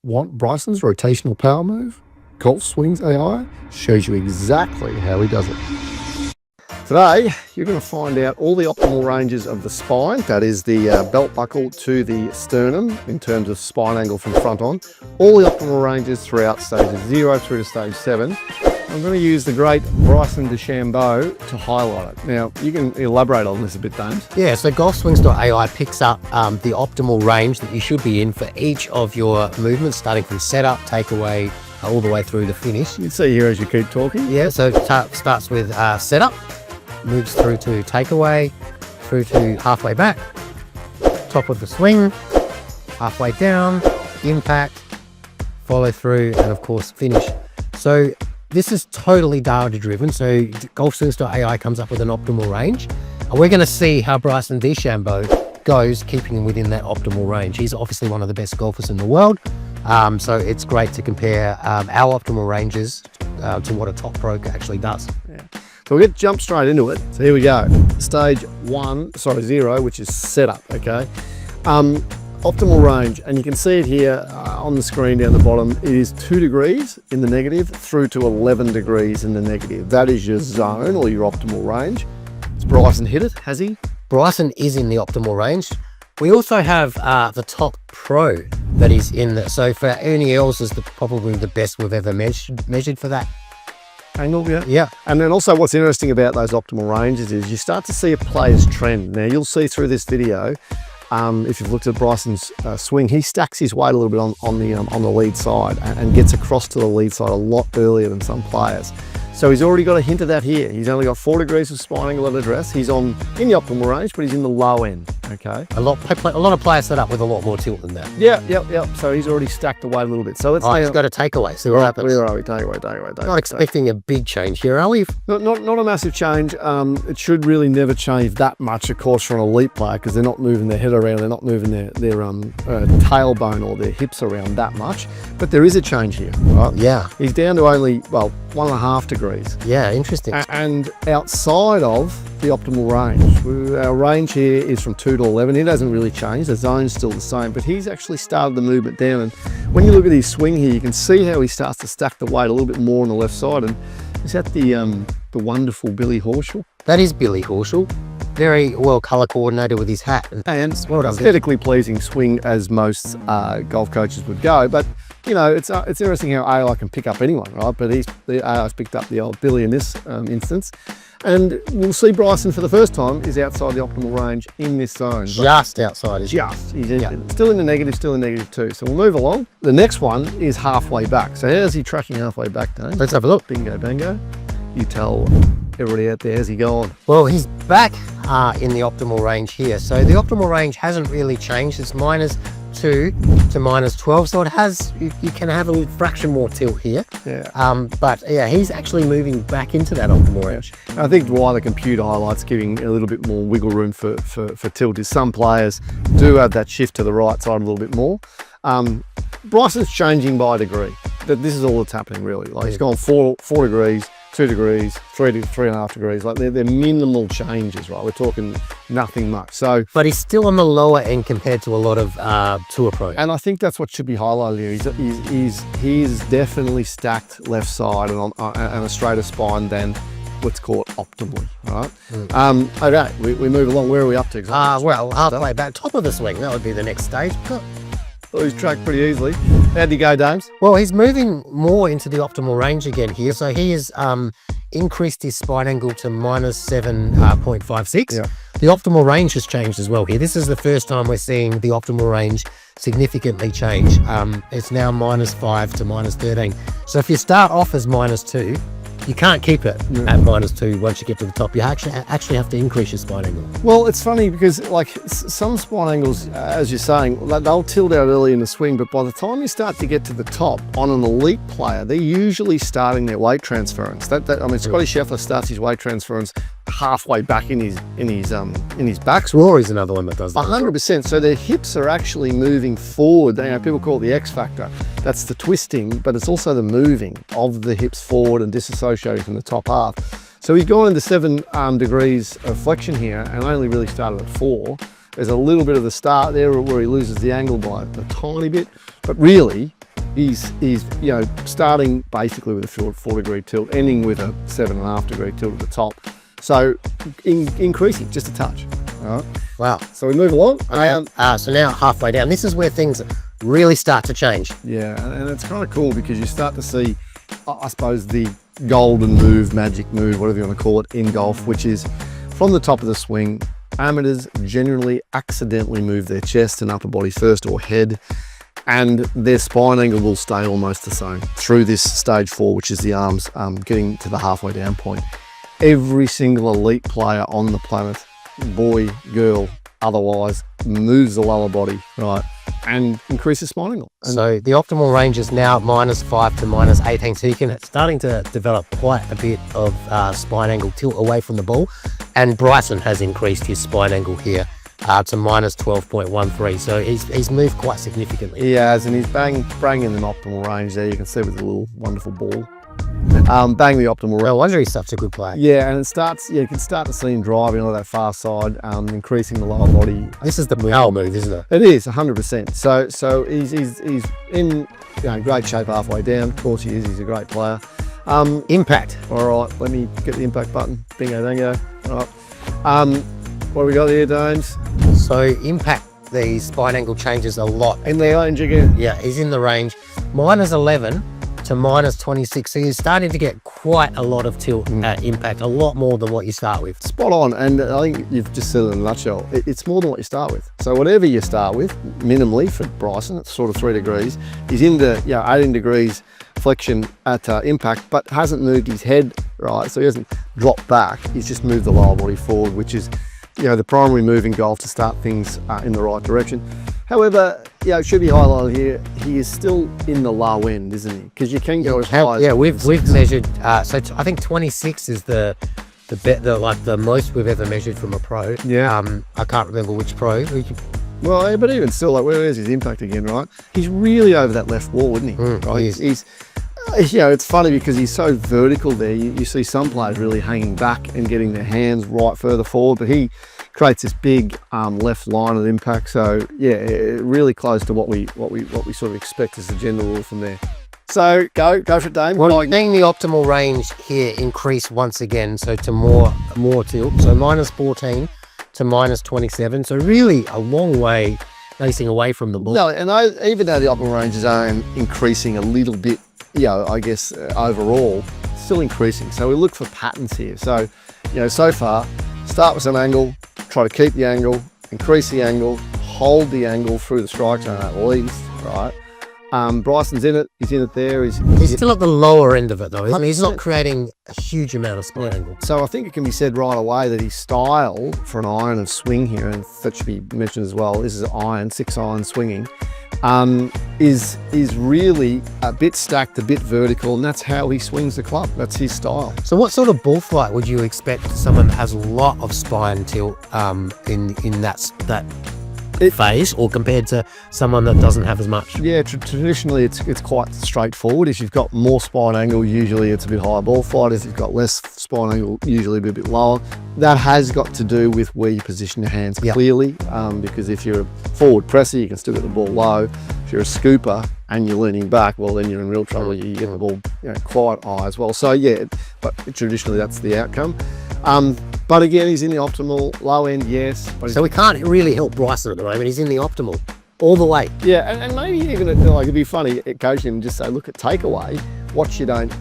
Want Bryson's rotational power move? GolfSwings.ai shows you exactly how he does it. Today, you're going to find out all the optimal ranges of the spine, that is the belt buckle to the sternum in terms of spine angle from front on, all the optimal ranges throughout stages 0 through to stage 7. I'm going to use the great Bryson DeChambeau to highlight it. Now, you can elaborate on this a bit, James. Yeah, so GolfSwings.ai picks up the optimal range that you should be in for each of your movements, starting from setup, takeaway, all the way through the finish. You can see here as you keep talking. Yeah, so it starts with setup, moves through to takeaway, through to halfway back, top of the swing, halfway down, impact, follow through, and of course finish. So this is totally data driven. So GolfSwings.ai comes up with an optimal range, and we're going to see how Bryson DeChambeau goes, keeping within that optimal range. He's obviously one of the best golfers in the world, so it's great to compare our optimal ranges to what a top pro actually does. Yeah. So we'll jump straight into it. So here we go. Stage 0, which is setup, okay? Optimal range, and you can see it here on the screen down the bottom. It is 2 degrees in the negative through to 11 degrees in the negative. That is your zone or your optimal range. Has Bryson hit it? Has he? Bryson is in the optimal range. We also have the top pro that is in the, so for Ernie Els is probably the best we've ever measured for that Angle, yeah. Yeah. And then also what's interesting about those optimal ranges is you start to see a player's trend. Now you'll see through this video, if you've looked at Bryson's swing, he stacks his weight a little bit on the lead side and gets across to the lead side a lot earlier than some players. So he's already got a hint of that here. He's only got 4 degrees of spine angle at address. He's in the optimal range, but he's in the low end, okay? A lot of players set up with a lot more tilt than that. Yeah. So he's already stacked the weight a little bit. So let's say he's got a takeaway. See what happens. Where are we? Takeaway. Not expecting a big change here, are we? Not a massive change. It should really never change that much, of course, for an elite player, because they're not moving their head around, they're not moving their tailbone or their hips around that much. But there is a change here, right? Yeah. He's down to only, well, 1.5 degrees. Yeah, interesting. And outside of the optimal range, our range here is from 2 to 11. It hasn't really changed. The zone's still the same, but he's actually started the movement down. And when you look at his swing here, you can see how he starts to stack the weight a little bit more on the left side. And is that the wonderful Billy Horschel? That is Billy Horschel. Very well color coordinated with his hat. And aesthetically pleasing swing, as most golf coaches would go. But you know, it's interesting how AI can pick up anyone, right? But the AI's picked up the old Billy in this instance. And we'll see Bryson for the first time is outside the optimal range in this zone. Just outside. He's still in the negative, still in negative 2. So we'll move along. The next one is halfway back. So how's he tracking halfway back, Dave? Let's have a look. Bingo, bango. You tell everybody out there, how's he going? Well, he's back in the optimal range here. So the optimal range hasn't really changed. It's -2 to -12. So it has, you can have a fraction more tilt here. Yeah. But yeah, he's actually moving back into that optimal range. I think why the computer highlights giving a little bit more wiggle room for tilt is some players do have that shift to the right side a little bit more. Bryson's changing by a degree. This is all that's happening really. Like he's gone 4 degrees, 2 degrees, 3 to 3.5 degrees. Like they're minimal changes, right? We're talking nothing much. So, but he's still on the lower end compared to a lot of tour pros. And I think that's what should be highlighted here. He's definitely stacked left side and a straighter spine than let's call it optimally, right? Okay, we move along. Where are we up to? Well, halfway back, top of the swing. That would be the next stage. He's tracked pretty easily. How'd he go, James? Well, he's moving more into the optimal range again here. So he has increased his spine angle to -7.56. Yeah. The optimal range has changed as well here. This is the first time we're seeing the optimal range significantly change. It's now -5 to -13. So if you start off as -2, you can't keep it at -2 once you get to the top. You actually have to increase your spine angle. Well, it's funny because like some spine angles, as you're saying, they'll tilt out early in the swing, but by the time you start to get to the top on an elite player, they're usually starting their weight transference. I mean, Scotty Scheffler starts his weight transference halfway back in his backswing. Rory's another one that does that. 100%. So their hips are actually moving forward. You know, people call it the X factor. That's the twisting, but it's also the moving of the hips forward and disassociating from the top half. So he's gone into 7 degrees of flexion here and only really started at 4. There's a little bit of the start there where he loses the angle by a tiny bit, but really He's starting basically with a 4-degree tilt, ending with a 7.5-degree tilt at the top. So increasing just a touch. All right. Wow. So we move along. So now halfway down, this is where things really start to change. Yeah, and it's kind of cool because you start to see, I suppose, the golden move, magic move, whatever you want to call it, in golf, which is from the top of the swing. Amateurs generally accidentally move their chest and upper body first, or head, and their spine angle will stay almost the same through this stage 4, which is the arms getting to the halfway down point. Every single elite player on the planet, boy, girl, otherwise, moves the lower body, right, and increases spine angle. So the optimal range is now -5 to -18, so you can starting to develop quite a bit of spine angle tilt away from the ball. And Bryson has increased his spine angle here to -12.13, so he's moved quite significantly. He has, and he's banging an optimal range there. You can see with the little wonderful ball. Bang the optimal range. No wonder he's such a good player. Yeah, and it starts. Yeah, you can start to see him driving on that far side, increasing the lower body. This is the power move, isn't it? It is 100%. So he's in great shape halfway down. Of course he is. He's a great player. Impact. All right, let me get the impact button. Bingo, dango. All right. What have we got here, Dames? So impact, the spine angle changes a lot. In the range again. Yeah, he's in the range -11 to -26. So you're starting to get quite a lot of tilt at impact, a lot more than what you start with. Spot on, and I think you've just said it in a nutshell. It's more than what you start with. So whatever you start with, minimally for Bryson, it's sort of 3 degrees. He's in the 18 degrees flexion at impact, but hasn't moved his head, right? So he hasn't dropped back. He's just moved the lower body forward, which is the primary move in golf to start things in the right direction. However, it should be highlighted here, he is still in the low end, isn't he? Because you can go as high as... Yeah, we've measured, so I think 26 is the most we've ever measured from a pro. Yeah. I can't remember which pro. Well, but even still, where is his impact again, right? He's really over that left wall, isn't he? Right? He's it's funny because he's so vertical there. You see some players really hanging back and getting their hands right further forward, but he creates this big left line of impact. So yeah, really close to what we sort of expect as the general rule from there. So go for it, Dame. Well, seeing the optimal range here increase once again, so to more tilt, so -14 to -27. So really a long way facing away from the ball. No, and even though the optimal ranges are increasing a little bit, I guess overall, still increasing. So we look for patterns here. So, so far, start with some angle, try to keep the angle, increase the angle, hold the angle through the strike zone at least, right? Bryson's in it. He's in it there. He's still at the lower end of it, though, isn't he? He's not creating a huge amount of spine angle. So I think it can be said right away that his style for an iron of swing here, and that should be mentioned as well, this is iron, 6-iron swinging, is really a bit stacked, a bit vertical, and that's how he swings the club. That's his style. So what sort of ball flight would you expect someone that has a lot of spine tilt in that phase, or compared to someone that doesn't have as much? Yeah, traditionally it's quite straightforward. If you've got more spine angle, usually it's a bit higher ball flight. If you've got less spine angle, usually a bit lower. That has got to do with where you position your hands clearly, because if you're a forward presser, you can still get the ball low. If you're a scooper and you're leaning back, well, then you're in real trouble. You get the ball quite high as well. So yeah, but traditionally that's the outcome. But again, he's in the optimal low end, yes. So we can't really help Bryson at the moment. He's in the optimal all the way. Yeah, and maybe even it'd be funny coaching him and just say, look at takeaway, watch you don't,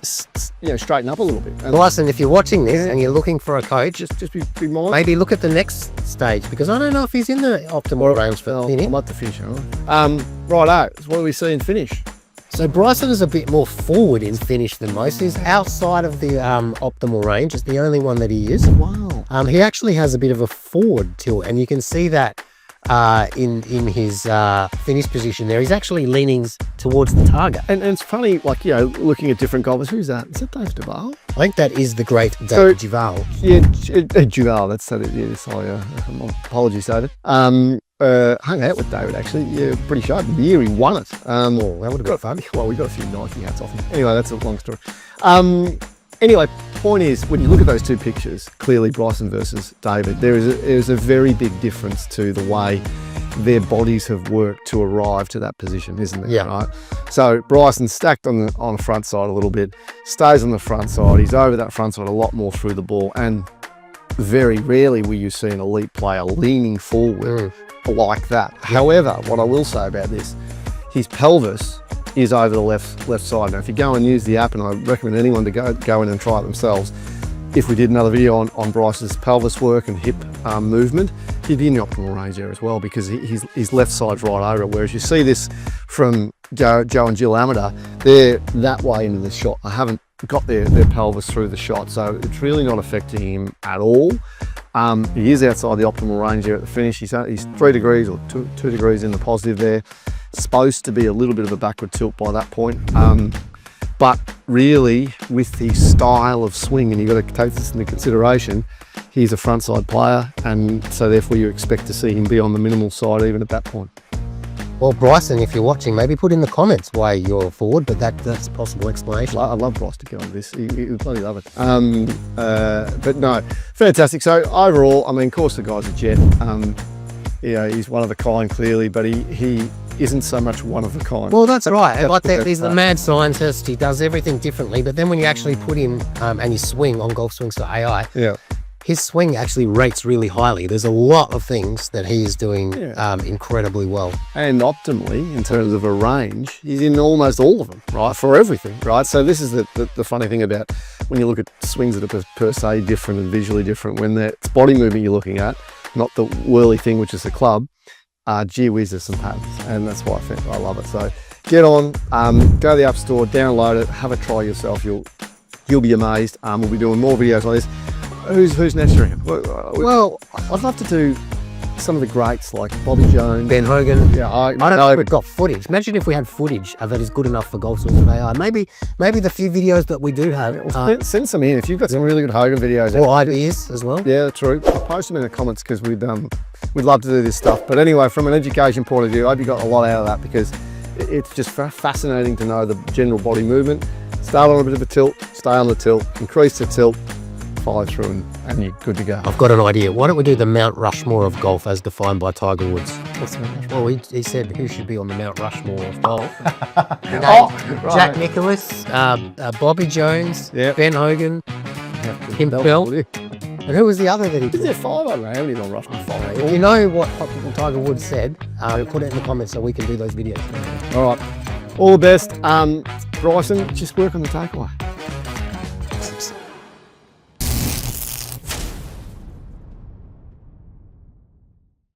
straighten up a little bit. And Bryson, if you're watching this and you're looking for a coach, just be mindful. Maybe look at the next stage, because I don't know if he's in the optimal range for I'd like to finish, righto, so what do we see in finish? So Bryson is a bit more forward in finish than most. He's outside of the optimal range. It's the only one that he is. Wow. He actually has a bit of a forward tilt, and you can see that in his finish position there. He's actually leaning towards the target. And it's funny, looking at different golfers. Who's that? Is that Dave Duval? I think that is the great Dave Duval. Yeah, Duval, that's it. Yes, apologies, David. Hung out with David, actually. Yeah, pretty sharp. The year he won it. That would have been fun. Well, we got a few Nike hats off him. Anyway, that's a long story. Anyway, point is, when you look at those two pictures, clearly Bryson versus David, there is a very big difference to the way their bodies have worked to arrive to that position, isn't it? Yeah. Right. So Bryson's stacked on the front side a little bit, stays on the front side. He's over that front side a lot more through the ball, and very rarely will you see an elite player leaning forward like that. However, what I will say about this, his pelvis is over the left side. Now, if you go and use the app, and I recommend anyone to go in and try it themselves, if we did another video on Bryce's pelvis work and hip movement, he'd be in the optimal range there as well, because his left side's right over it. Whereas you see this from Joe and Jill Amateur, they're that way into the shot. I haven't got their pelvis through the shot, so it's really not affecting him at all. He is outside the optimal range there at the finish. He's 3 degrees or 2 degrees in the positive there. Supposed to be a little bit of a backward tilt by that point. But really, with the style of swing, and you've got to take this into consideration, he's a frontside player, and so therefore you expect to see him be on the minimal side even at that point. Well, Bryson, if you're watching, maybe put in the comments why you're forward, but that's a possible explanation. I love Bryce to get on this. He would bloody love it. But no, fantastic. So overall, I mean, of course the guy's a jet. He's one of a kind, clearly, but he isn't so much one of a kind. Well, that's right. Like he's the mad scientist. He does everything differently. But then when you actually put him and you swing on GolfSwings.ai, yeah, his swing actually rates really highly. There's a lot of things that he is doing incredibly well. And optimally, in terms of a range, he's in almost all of them, right? For everything, right? So this is the funny thing about when you look at swings that are per se different and visually different, when it's body movement you're looking at, not the whirly thing, which is the club. Gee whiz, there's some patterns, and that's why I love it. So get on, go to the App Store, download it, have a try yourself. You'll be amazed. We'll be doing more videos like this. Who's next for him? Well, I'd love to do some of the greats like Bobby Jones, Ben Hogan. Yeah, I don't know if we've got footage. Imagine if we had footage that is good enough for GolfSwings.ai. Maybe the few videos that we do have. Send some in if you've got some really good Hogan videos. Or ideas as well. Yeah, true. Post them in the comments, because we'd love to do this stuff. But anyway, from an education point of view, I hope you got a lot out of that, because it's just fascinating to know the general body movement. Start on a bit of a tilt, stay on the tilt, increase the tilt, follow through, and you're good to go. I've got an idea. Why don't we do the Mount Rushmore of golf as defined by Tiger Woods? What's the Mount Well, he said who should be on the Mount Rushmore of golf. Right. Jack Nicklaus, Bobby Jones, Ben Hogan, Kim Bell. And who was the other that he Is there 5 on there? How many on Rushmore? 5. If you know what Tiger Woods said, put it in the comments so we can do those videos. All right. All the best. Bryson, just work on the takeaway.